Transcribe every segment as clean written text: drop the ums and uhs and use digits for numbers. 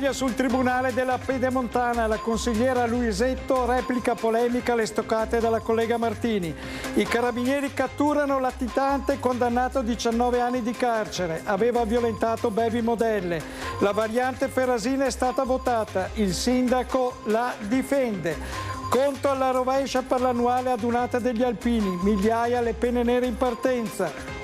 battaglia sul Tribunale della Pedemontana. La consigliera Luisetto replica polemica alle stoccate dalla collega Martini. I carabinieri catturano latitante condannato a 19 anni di carcere. Aveva violentato Bevi Modelle. La variante Ferrasina è stata votata. Il sindaco la difende. Conto alla rovescia per l'annuale adunata degli alpini. Migliaia le penne nere in partenza.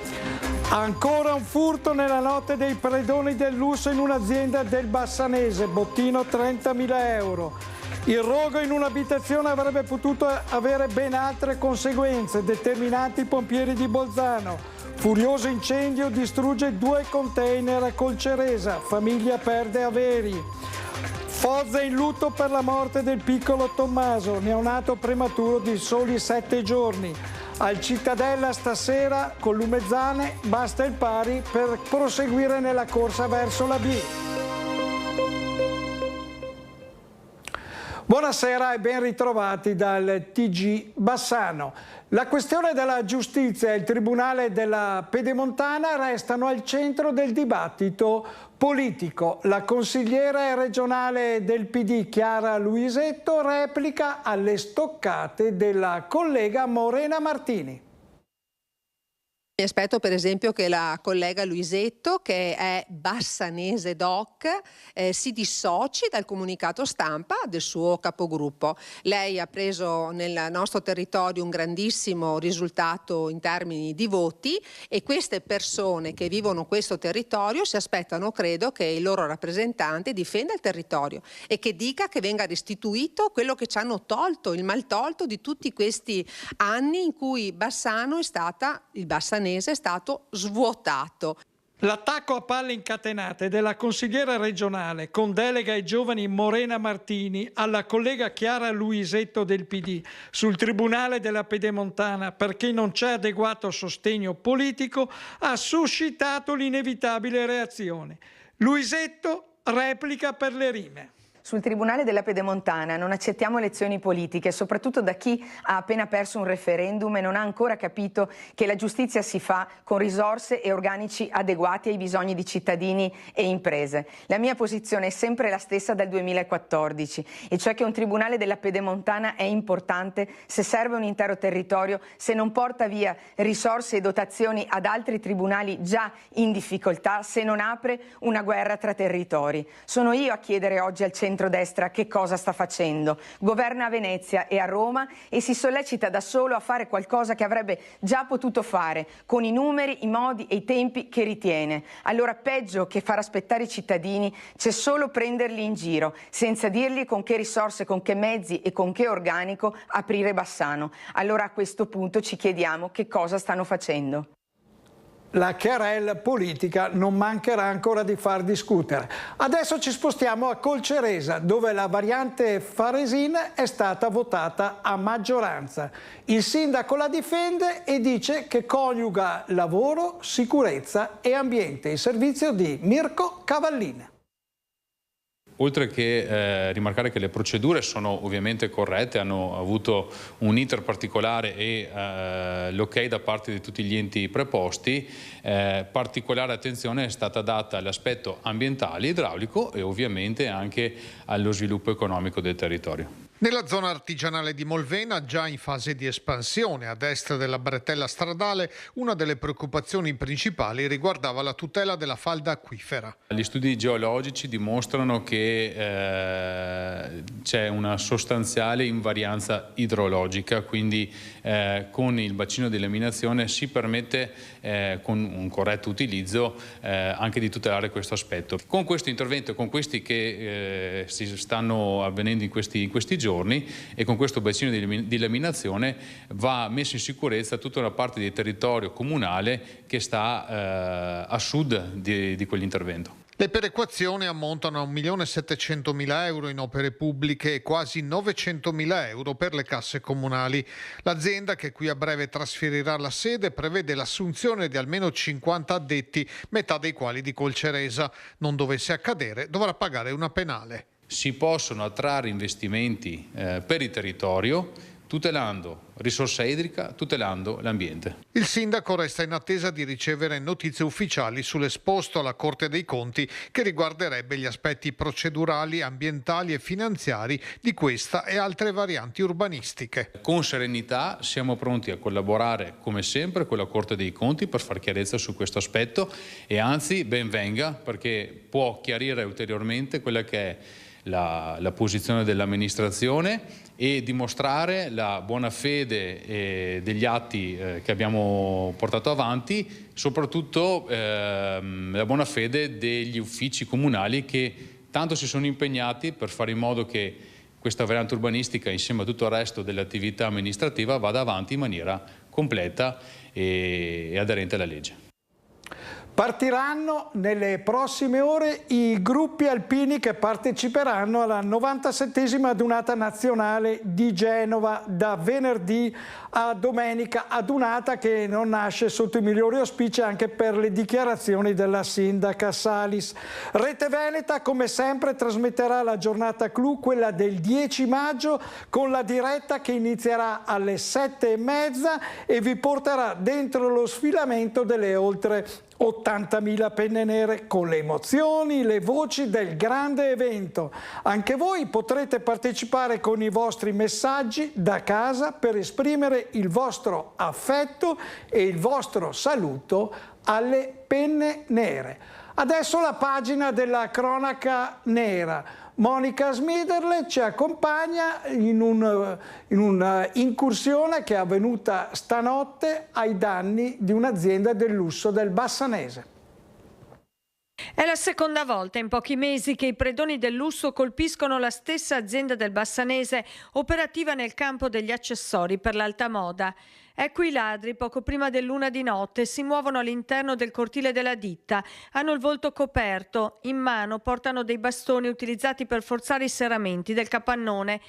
Ancora un furto nella notte dei predoni del lusso in un'azienda del Bassanese, bottino 30.000 euro. Il rogo in un'abitazione avrebbe potuto avere ben altre conseguenze, determinanti i pompieri di Bolzano. Furioso incendio distrugge 2 container a Colceresa, famiglia perde averi. Foggia in lutto per la morte del piccolo Tommaso, neonato prematuro di soli 7 giorni. Al Cittadella stasera con Lumezzane basta il pari per proseguire nella corsa verso la B. Buonasera e ben ritrovati dal TG Bassano. La questione della giustizia e il Tribunale della Pedemontana restano al centro del dibattito politico. La consigliera regionale del PD Chiara Luisetto replica alle stoccate della collega Morena Martini. Mi aspetto per esempio che la collega Luisetto, che è bassanese doc, si dissoci dal comunicato stampa del suo capogruppo. Lei ha preso nel nostro territorio un grandissimo risultato in termini di voti e queste persone che vivono questo territorio si aspettano, credo, che il loro rappresentante difenda il territorio e che dica che venga restituito quello che ci hanno tolto, il maltolto di tutti questi anni in cui Bassano è stata, il bassanese è stato svuotato. L'attacco a palle incatenate della consigliera regionale con delega ai giovani Morena Martini alla collega Chiara Luisetto del PD sul Tribunale della Pedemontana perché non c'è adeguato sostegno politico ha suscitato l'inevitabile reazione. Luisetto replica per le rime. Sul Tribunale della Pedemontana non accettiamo lezioni politiche, soprattutto da chi ha appena perso un referendum e non ha ancora capito che la giustizia si fa con risorse e organici adeguati ai bisogni di cittadini e imprese. La mia posizione è sempre la stessa dal 2014, e cioè che un Tribunale della Pedemontana è importante se serve un intero territorio, se non porta via risorse e dotazioni ad altri tribunali già in difficoltà, se non apre una guerra tra territori. Sono io a chiedere oggi al centrodestra che cosa sta facendo. Governa a Venezia e a Roma e si sollecita da solo a fare qualcosa che avrebbe già potuto fare, con i numeri, i modi e i tempi che ritiene. Allora, peggio che far aspettare i cittadini, c'è solo prenderli in giro, senza dirgli con che risorse, con che mezzi e con che organico aprire Bassano. Allora a questo punto ci chiediamo che cosa stanno facendo. La querela politica non mancherà ancora di far discutere. Adesso ci spostiamo a Colceresa, dove la variante Farnesina è stata votata a maggioranza. Il sindaco la difende e dice che coniuga lavoro, sicurezza e ambiente. Il servizio di Mirko Cavallina. Oltre che rimarcare che le procedure sono ovviamente corrette, hanno avuto un iter particolare e l'ok da parte di tutti gli enti preposti, particolare attenzione è stata data all'aspetto ambientale, idraulico e ovviamente anche allo sviluppo economico del territorio. Nella zona artigianale di Molvena, già in fase di espansione a destra della bretella stradale, una delle preoccupazioni principali riguardava la tutela della falda acquifera. Gli studi geologici dimostrano che c'è una sostanziale invarianza idrologica, quindi con il bacino di eliminazione si permette con un corretto utilizzo anche di tutelare questo aspetto. Con questo intervento, con questi che si stanno avvenendo in questi giorni, e con questo bacino di laminazione va messa in sicurezza tutta una parte di territorio comunale che sta a sud di quell'intervento. Le perequazioni ammontano a 1.700.000 euro in opere pubbliche e quasi 900.000 euro per le casse comunali. L'azienda, che qui a breve trasferirà la sede, prevede l'assunzione di almeno 50 addetti, metà dei quali di Colceresa. Non dovesse accadere, dovrà pagare una penale. Si possono attrarre investimenti per il territorio tutelando risorsa idrica, tutelando l'ambiente. Il sindaco resta in attesa di ricevere notizie ufficiali sull'esposto alla Corte dei Conti che riguarderebbe gli aspetti procedurali, ambientali e finanziari di questa e altre varianti urbanistiche. Con serenità siamo pronti a collaborare come sempre con la Corte dei Conti per far chiarezza su questo aspetto e anzi ben venga, perché può chiarire ulteriormente quella che è la posizione dell'amministrazione e dimostrare la buona fede degli atti che abbiamo portato avanti, soprattutto la buona fede degli uffici comunali che tanto si sono impegnati per fare in modo che questa variante urbanistica, insieme a tutto il resto dell'attività amministrativa, vada avanti in maniera completa e aderente alla legge. Partiranno nelle prossime ore i gruppi alpini che parteciperanno alla 97esima adunata nazionale di Genova da venerdì a domenica, adunata che non nasce sotto i migliori auspici anche per le dichiarazioni della sindaca Salis. Rete Veneta come sempre trasmetterà la giornata clou, quella del 10 maggio, con la diretta che inizierà alle 7:30 e vi porterà dentro lo sfilamento delle oltre 80.000 penne nere con le emozioni, le voci del grande evento. Anche voi potrete partecipare con i vostri messaggi da casa per esprimere il vostro affetto e il vostro saluto alle penne nere. Adesso la pagina della cronaca nera. Monica Smiderle ci accompagna in un'incursione che è avvenuta stanotte ai danni di un'azienda del lusso del Bassanese. È la seconda volta in pochi mesi che i predoni del lusso colpiscono la stessa azienda del Bassanese operativa nel campo degli accessori per l'alta moda. Ecco i ladri, poco prima dell'1 di notte, si muovono all'interno del cortile della ditta. Hanno il volto coperto, in mano portano dei bastoni utilizzati per forzare i serramenti del capannone.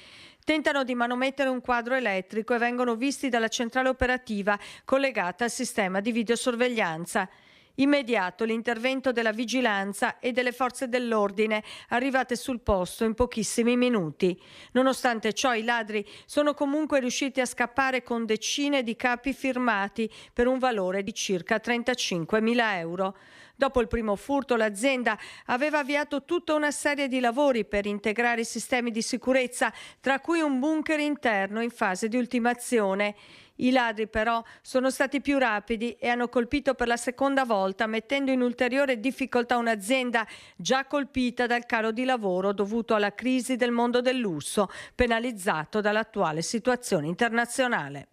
Tentano di manomettere un quadro elettrico e vengono visti dalla centrale operativa collegata al sistema di videosorveglianza. Immediato l'intervento della vigilanza e delle forze dell'ordine arrivate sul posto in pochissimi minuti. Nonostante ciò i ladri sono comunque riusciti a scappare con decine di capi firmati per un valore di circa 35.000 euro. Dopo il primo furto l'azienda aveva avviato tutta una serie di lavori per integrare i sistemi di sicurezza, tra cui un bunker interno in fase di ultimazione. I ladri però sono stati più rapidi e hanno colpito per la seconda volta, mettendo in ulteriore difficoltà un'azienda già colpita dal calo di lavoro dovuto alla crisi del mondo del lusso, penalizzato dall'attuale situazione internazionale.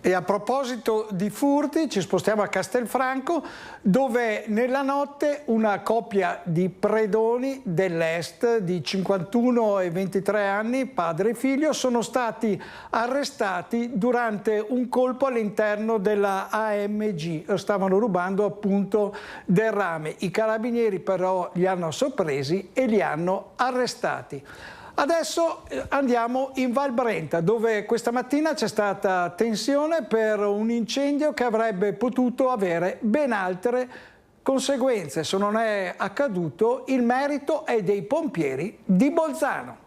E a proposito di furti ci spostiamo a Castelfranco, dove nella notte una coppia di predoni dell'Est di 51 e 23 anni, padre e figlio, sono stati arrestati durante un colpo all'interno della AMG. Stavano rubando appunto del rame. I carabinieri però li hanno sorpresi e li hanno arrestati. Adesso andiamo in Val Brenta, dove questa mattina c'è stata tensione per un incendio che avrebbe potuto avere ben altre conseguenze. Se non è accaduto, il merito è dei pompieri di Bolzano.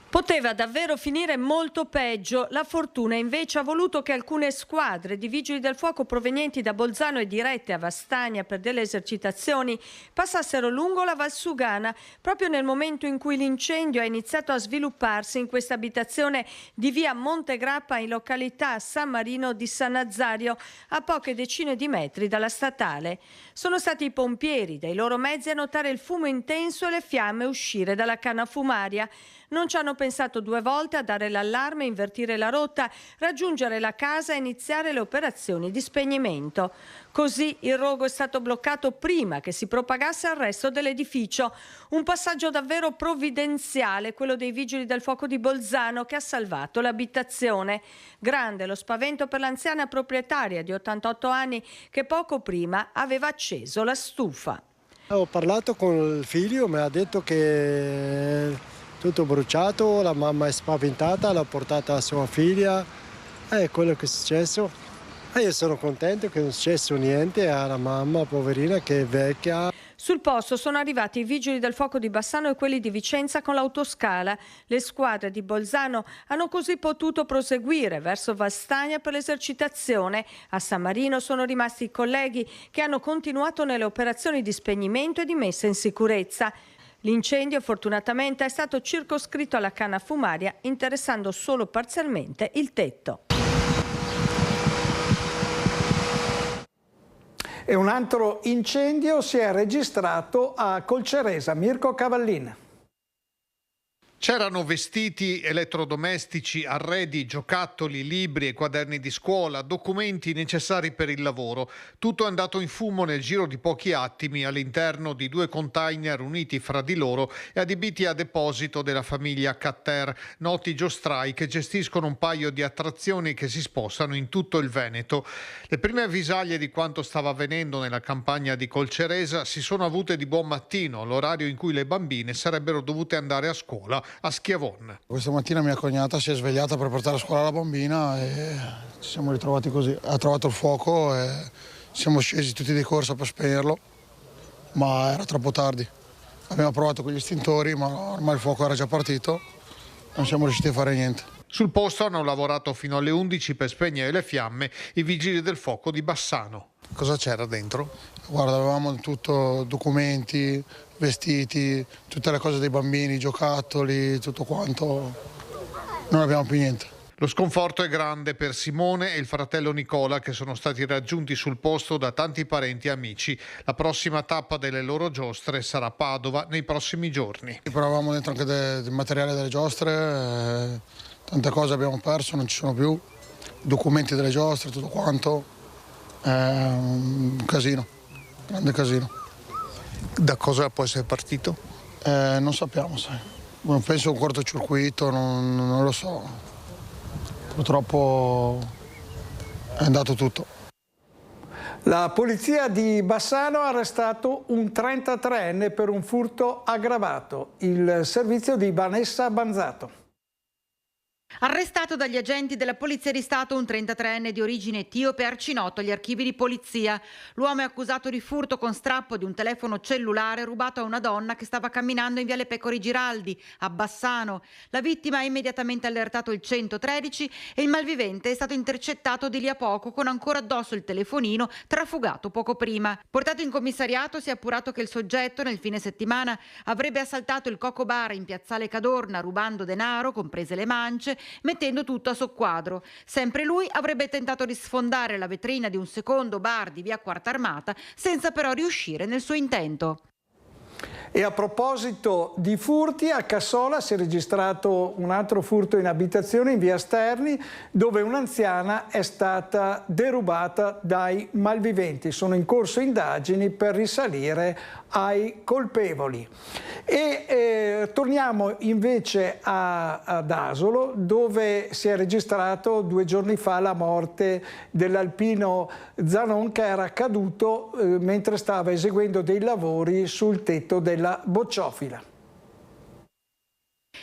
Poteva davvero finire molto peggio. La fortuna invece ha voluto che alcune squadre di vigili del fuoco provenienti da Bolzano e dirette a Vastagna per delle esercitazioni passassero lungo la Valsugana proprio nel momento in cui l'incendio ha iniziato a svilupparsi in questa abitazione di via Montegrappa in località San Marino di San Nazario, a poche decine di metri dalla statale. Sono stati i pompieri dai loro mezzi a notare il fumo intenso e le fiamme uscire dalla canna fumaria. Non ci hanno pensato due volte a dare l'allarme, invertire la rotta, raggiungere la casa e iniziare le operazioni di spegnimento. Così il rogo è stato bloccato prima che si propagasse al resto dell'edificio. Un passaggio davvero provvidenziale, quello dei vigili del fuoco di Bolzano, che ha salvato l'abitazione. Grande lo spavento per l'anziana proprietaria di 88 anni che poco prima aveva acceso la stufa. Ho parlato con il figlio, mi ha detto che tutto bruciato, la mamma è spaventata, l'ha portata a sua figlia, è quello che è successo. E io sono contento che non è successo niente alla mamma, poverina, che è vecchia. Sul posto sono arrivati i vigili del fuoco di Bassano e quelli di Vicenza con l'autoscala. Le squadre di Bolzano hanno così potuto proseguire verso Vastagna per l'esercitazione. A San Marino sono rimasti i colleghi che hanno continuato nelle operazioni di spegnimento e di messa in sicurezza. L'incendio fortunatamente è stato circoscritto alla canna fumaria, interessando solo parzialmente il tetto. E un altro incendio si è registrato a Colceresa. Mirko Cavallin. C'erano vestiti, elettrodomestici, arredi, giocattoli, libri e quaderni di scuola, documenti necessari per il lavoro. Tutto è andato in fumo nel giro di pochi attimi all'interno di 2 container uniti fra di loro e adibiti a deposito della famiglia Catter, noti giostrai che gestiscono un paio di attrazioni che si spostano in tutto il Veneto. Le prime avvisaglie di quanto stava avvenendo nella campagna di Colceresa si sono avute di buon mattino, l'orario in cui le bambine sarebbero dovute andare a scuola a Schiavon. Questa mattina mia cognata si è svegliata per portare a scuola la bambina e ci siamo ritrovati così. Ha trovato il fuoco e siamo scesi tutti di corsa per spegnerlo, ma era troppo tardi. Abbiamo provato con gli estintori, ma ormai il fuoco era già partito, non siamo riusciti a fare niente. Sul posto hanno lavorato fino alle 11 per spegnere le fiamme i vigili del fuoco di Bassano. Cosa c'era dentro? Guarda, avevamo tutto, documenti, vestiti, tutte le cose dei bambini, giocattoli, tutto quanto. Non abbiamo più niente. Lo sconforto è grande per Simone e il fratello Nicola, che sono stati raggiunti sul posto da tanti parenti e amici. La prossima tappa delle loro giostre sarà Padova nei prossimi giorni. Però avevamo dentro anche del materiale delle giostre, tante cose abbiamo perso, non ci sono più, documenti delle giostre, tutto quanto. Un casino, grande casino. Da cosa può essere partito? Non sappiamo, sai. Non penso un cortocircuito, non lo so. Purtroppo è andato tutto. La polizia di Bassano ha arrestato un 33enne per un furto aggravato. Il servizio di Vanessa Banzato. Arrestato dagli agenti della Polizia di Stato un 33enne di origine etiope arcinoto agli archivi di polizia. L'uomo è accusato di furto con strappo di un telefono cellulare rubato a una donna che stava camminando in Viale Pecori Giraldi, a Bassano. La vittima ha immediatamente allertato il 113 e il malvivente è stato intercettato di lì a poco con ancora addosso il telefonino trafugato poco prima. Portato in commissariato si è appurato che il soggetto nel fine settimana avrebbe assaltato il Coco Bar in piazzale Cadorna rubando denaro, comprese le mance, mettendo tutto a soqquadro. Sempre lui avrebbe tentato di sfondare la vetrina di un secondo bar di via Quarta Armata senza però riuscire nel suo intento. E a proposito di furti, a Cassola si è registrato un altro furto in abitazione in via Sterni, dove un'anziana è stata derubata dai malviventi. Sono in corso indagini per risalire ai colpevoli. E torniamo invece ad Asolo, dove si è registrato 2 giorni fa la morte dell'alpino Zanon, che era caduto mentre stava eseguendo dei lavori sul tetto della bocciofila.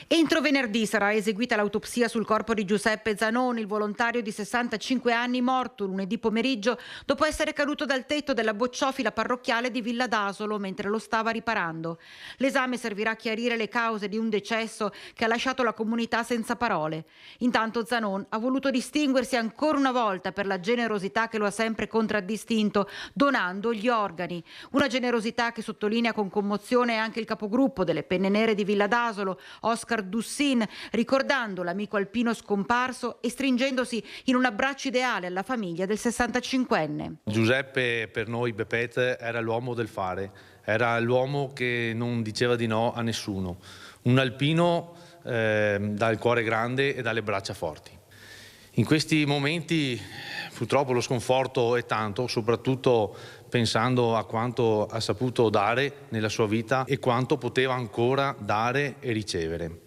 Entro venerdì sarà eseguita l'autopsia sul corpo di Giuseppe Zanon, il volontario di 65 anni morto lunedì pomeriggio dopo essere caduto dal tetto della bocciofila parrocchiale di Villa d'Asolo mentre lo stava riparando. L'esame servirà a chiarire le cause di un decesso che ha lasciato la comunità senza parole. Intanto Zanon ha voluto distinguersi ancora una volta per la generosità che lo ha sempre contraddistinto, donando gli organi. Una generosità che sottolinea con commozione anche il capogruppo delle Penne Nere di Villa d'Asolo, Oscar Dussin, ricordando l'amico alpino scomparso e stringendosi in un abbraccio ideale alla famiglia del 65enne. Giuseppe per noi Bepet era l'uomo del fare, era l'uomo che non diceva di no a nessuno, un alpino dal cuore grande e dalle braccia forti. In questi momenti purtroppo lo sconforto è tanto, soprattutto pensando a quanto ha saputo dare nella sua vita e quanto poteva ancora dare e ricevere.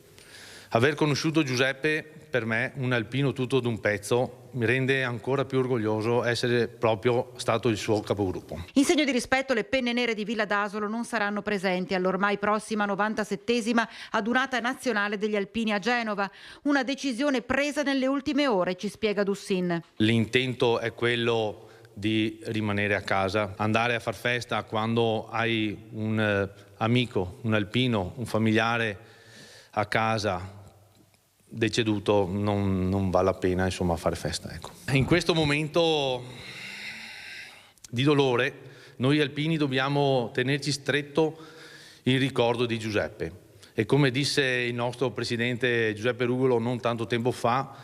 Aver conosciuto Giuseppe, per me, un alpino tutto d'un pezzo, mi rende ancora più orgoglioso essere proprio stato il suo capogruppo. In segno di rispetto, le Penne Nere di Villa d'Asolo non saranno presenti all'ormai prossima 97esima adunata nazionale degli alpini a Genova. Una decisione presa nelle ultime ore, ci spiega Dussin. L'intento è quello di rimanere a casa. Andare a far festa quando hai un amico, un alpino, un familiare a casa deceduto non vale la pena, insomma, fare festa, ecco. In questo momento di dolore noi alpini dobbiamo tenerci stretto il ricordo di Giuseppe, e come disse il nostro presidente Giuseppe Rugolo non tanto tempo fa,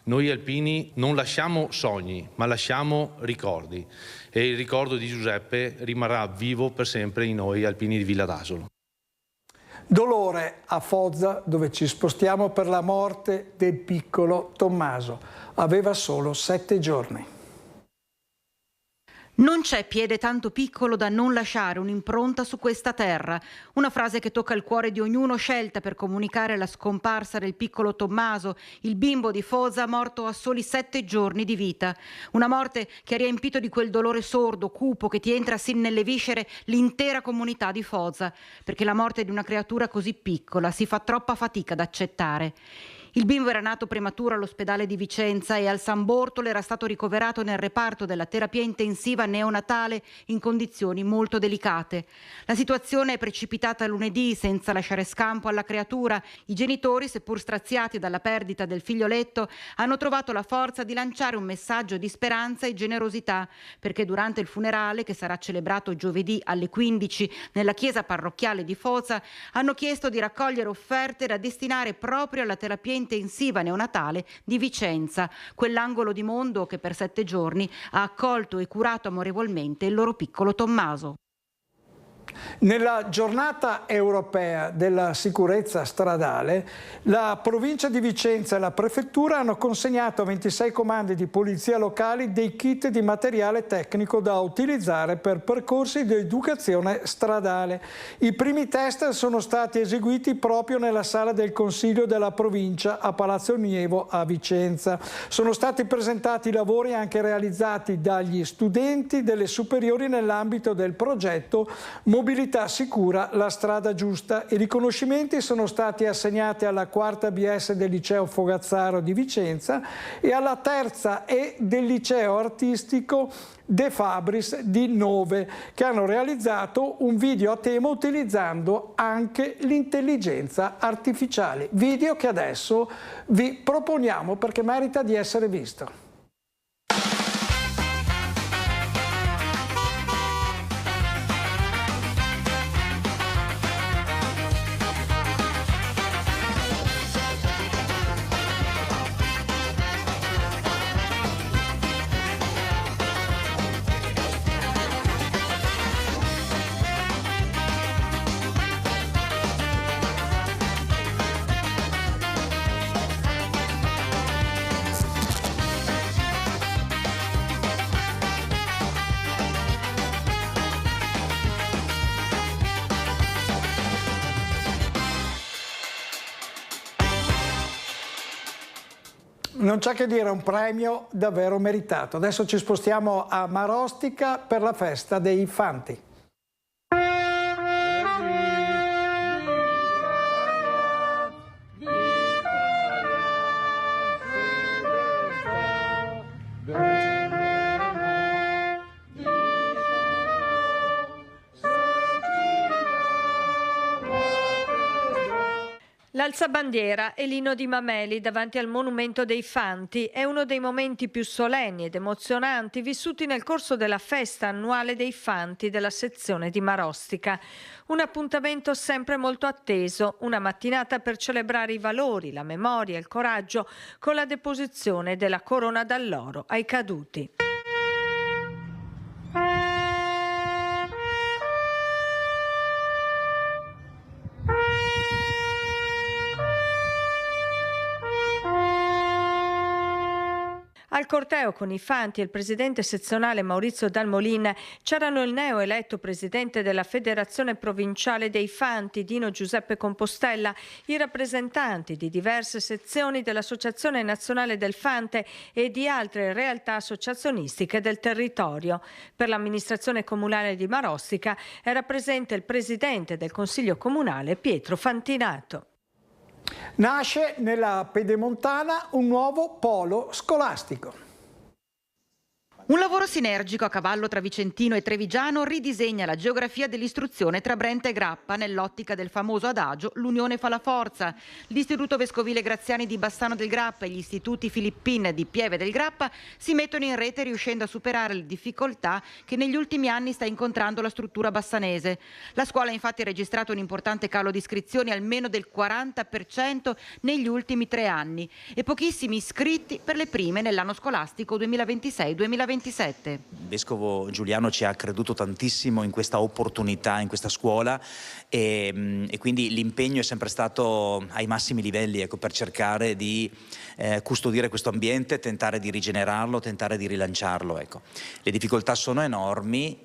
noi alpini non lasciamo sogni ma lasciamo ricordi, e il ricordo di Giuseppe rimarrà vivo per sempre in noi alpini di Villa d'Asolo. Dolore a Foggia, dove ci spostiamo per la morte del piccolo Tommaso. Aveva solo 7 giorni. Non c'è piede tanto piccolo da non lasciare un'impronta su questa terra. Una frase che tocca il cuore di ognuno, scelta per comunicare la scomparsa del piccolo Tommaso, il bimbo di Foggia morto a soli 7 giorni di vita. Una morte che ha riempito di quel dolore sordo, cupo, che ti entra sin nelle viscere l'intera comunità di Foggia, perché la morte di una creatura così piccola si fa troppa fatica ad accettare. Il bimbo era nato prematuro all'ospedale di Vicenza e al San Bortolo era stato ricoverato nel reparto della terapia intensiva neonatale in condizioni molto delicate. La situazione è precipitata lunedì senza lasciare scampo alla creatura. I genitori, seppur straziati dalla perdita del figlioletto, hanno trovato la forza di lanciare un messaggio di speranza e generosità, perché durante il funerale, che sarà celebrato giovedì alle 15 nella chiesa parrocchiale di Foggia, hanno chiesto di raccogliere offerte da destinare proprio alla terapia intensiva neonatale di Vicenza, quell'angolo di mondo che per 7 giorni ha accolto e curato amorevolmente il loro piccolo Tommaso. Nella giornata europea della sicurezza stradale, la provincia di Vicenza e la prefettura hanno consegnato a 26 comandi di polizia locali dei kit di materiale tecnico da utilizzare per percorsi di educazione stradale. I primi test sono stati eseguiti proprio nella sala del Consiglio della provincia a Palazzo Nievo a Vicenza. Sono stati presentati lavori anche realizzati dagli studenti delle superiori nell'ambito del progetto Mobilità sicura, la strada giusta. I riconoscimenti sono stati assegnati alla 4ª BS del liceo Fogazzaro di Vicenza e alla 3ª E del liceo artistico De Fabris di Nove, che hanno realizzato un video a tema utilizzando anche l'intelligenza artificiale. Video che adesso vi proponiamo perché merita di essere visto. Non c'è che dire, un premio davvero meritato. Adesso ci spostiamo a Marostica per la festa dei Fanti. L'alzabandiera e l'inno di Mameli davanti al monumento dei Fanti è uno dei momenti più solenni ed emozionanti vissuti nel corso della festa annuale dei Fanti della sezione di Marostica. Un appuntamento sempre molto atteso, una mattinata per celebrare i valori, la memoria e il coraggio con la deposizione della corona d'alloro ai caduti. Al corteo con i Fanti e il presidente sezionale Maurizio Dalmolin c'erano il neoeletto presidente della Federazione Provinciale dei Fanti, Dino Giuseppe Compostella, i rappresentanti di diverse sezioni dell'Associazione Nazionale del Fante e di altre realtà associazionistiche del territorio. Per l'amministrazione comunale di Marostica era presente il presidente del Consiglio Comunale Pietro Fantinato. Nasce nella Pedemontana un nuovo polo scolastico. Un lavoro sinergico a cavallo tra Vicentino e Trevigiano ridisegna la geografia dell'istruzione tra Brenta e Grappa nell'ottica del famoso adagio «L'unione fa la forza». L'Istituto Vescovile Graziani di Bassano del Grappa e gli istituti Filippin di Pieve del Grappa si mettono in rete riuscendo a superare le difficoltà che negli ultimi anni sta incontrando la struttura bassanese. La scuola infatti ha registrato un importante calo di iscrizioni, almeno del 40% negli ultimi 3 anni, e pochissimi iscritti per le prime nell'anno scolastico 2026-2027. Il vescovo Giuliano ci ha creduto tantissimo in questa opportunità, in questa scuola, e quindi l'impegno è sempre stato ai massimi livelli, ecco, per cercare di custodire questo ambiente, tentare di rigenerarlo, tentare di rilanciarlo. Ecco. Le difficoltà sono enormi.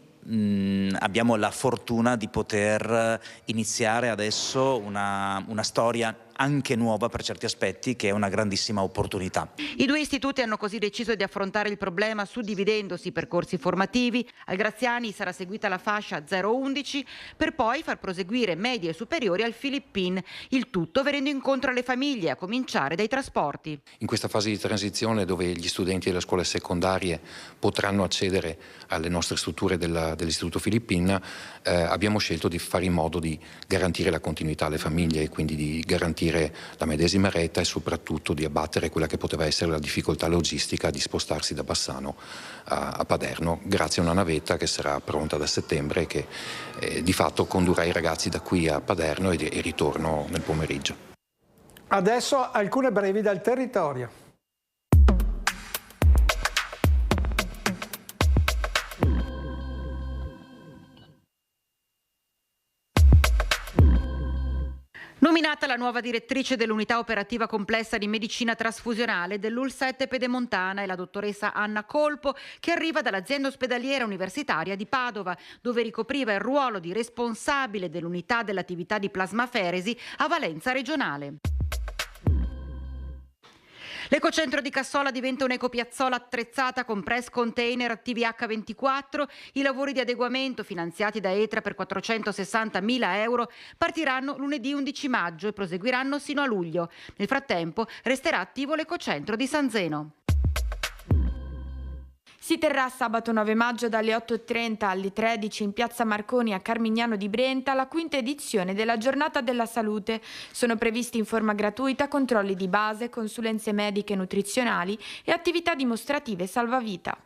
Abbiamo la fortuna di poter iniziare adesso una storia anche nuova per certi aspetti, che è una grandissima opportunità. I 2 istituti hanno così deciso di affrontare il problema suddividendosi i percorsi formativi. Al Graziani sarà seguita la fascia 0-11 per poi far proseguire medie e superiori al Filippin, il tutto venendo incontro alle famiglie, a cominciare dai trasporti. In questa fase di transizione, dove gli studenti delle scuole secondarie potranno accedere alle nostre strutture dell'Istituto Filippin, abbiamo scelto di fare in modo di garantire la continuità alle famiglie e quindi di garantire la medesima retta e soprattutto di abbattere quella che poteva essere la difficoltà logistica di spostarsi da Bassano a Paderno, grazie a una navetta che sarà pronta da settembre e che di fatto condurrà i ragazzi da qui a Paderno e ritorno nel pomeriggio. Adesso alcune brevi dal territorio. Nominata la nuova direttrice dell'unità operativa complessa di medicina trasfusionale dell'UL7 Pedemontana è la dottoressa Anna Colpo, che arriva dall'azienda ospedaliera universitaria di Padova, dove ricopriva il ruolo di responsabile dell'unità dell'attività di plasmaferesi a valenza regionale. L'ecocentro di Cassola diventa un'ecopiazzola attrezzata con press container TVH24. I lavori di adeguamento finanziati da ETRA per 460.000 euro partiranno lunedì 11 maggio e proseguiranno sino a luglio. Nel frattempo resterà attivo l'ecocentro di San Zeno. Si terrà sabato 9 maggio dalle 8.30 alle 13 in piazza Marconi a Carmignano di Brenta la 5ª edizione della Giornata della Salute. Sono previsti in forma gratuita controlli di base, consulenze mediche e nutrizionali e attività dimostrative salvavita.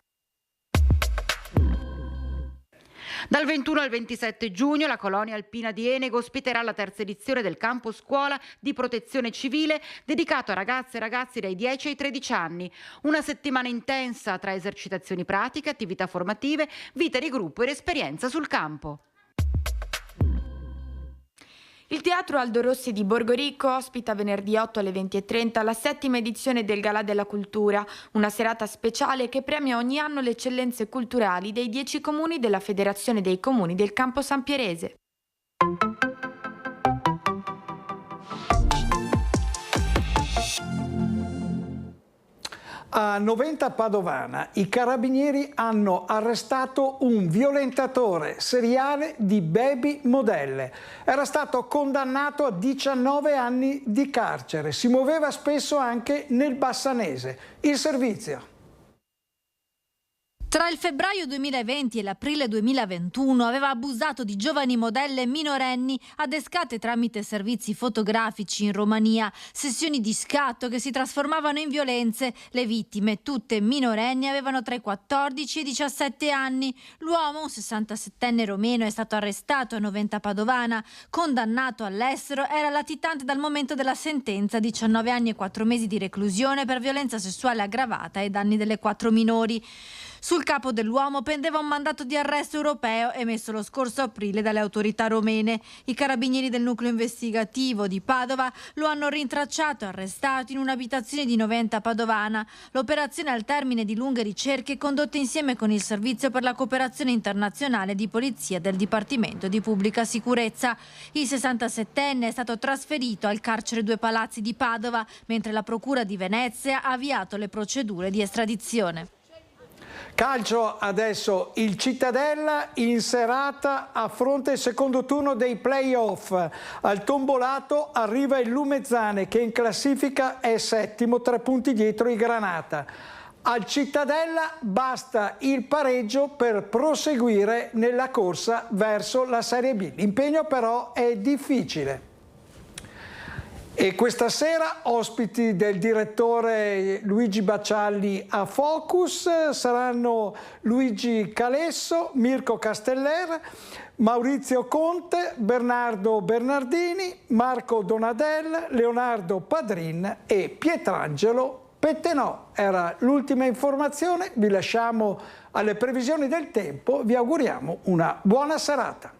Dal 21 al 27 giugno la colonia alpina di Enego ospiterà la 3ª edizione del campo scuola di protezione civile dedicato a ragazze e ragazzi dai 10 ai 13 anni. Una settimana intensa tra esercitazioni pratiche, attività formative, vita di gruppo ed esperienza sul campo. Il Teatro Aldo Rossi di Borgoricco ospita venerdì 8 alle 20.30 la 7ª edizione del Galà della Cultura, una serata speciale che premia ogni anno le eccellenze culturali dei 10 comuni della Federazione dei Comuni del Campo San Pierese. A Noventa Padovana i carabinieri hanno arrestato un violentatore seriale di baby modelle. Era stato condannato a 19 anni di carcere. Si muoveva spesso anche nel Bassanese. Il servizio. Tra il febbraio 2020 e l'aprile 2021 aveva abusato di giovani modelle minorenni adescate tramite servizi fotografici in Romania, sessioni di scatto che si trasformavano in violenze. Le vittime, tutte minorenni, avevano tra i 14 e i 17 anni. L'uomo, un 67enne romeno, è stato arrestato a Noventa Padovana, condannato all'estero, era latitante dal momento della sentenza, 19 anni e 4 mesi di reclusione per violenza sessuale aggravata ai danni delle 4 minori. Sul capo dell'uomo pendeva un mandato di arresto europeo emesso lo scorso aprile dalle autorità romene. I carabinieri del nucleo investigativo di Padova lo hanno rintracciato e arrestato in un'abitazione di Noventa Padovana. L'operazione al termine di lunghe ricerche condotte insieme con il Servizio per la cooperazione internazionale di polizia del Dipartimento di Pubblica Sicurezza. Il 67enne è stato trasferito al carcere Due Palazzi di Padova, mentre la Procura di Venezia ha avviato le procedure di estradizione. Calcio adesso, il Cittadella in serata affronta il secondo turno dei play-off. Al tombolato arriva il Lumezzane che in classifica è settimo, 3 punti dietro il Granata. Al Cittadella basta il pareggio per proseguire nella corsa verso la Serie B. L'impegno però è difficile. E questa sera ospiti del direttore Luigi Baccialli a Focus saranno Luigi Calesso, Mirko Casteller, Maurizio Conte, Bernardo Bernardini, Marco Donadel, Leonardo Padrin e Pietrangelo Pettenò. Era l'ultima informazione, vi lasciamo alle previsioni del tempo, vi auguriamo una buona serata.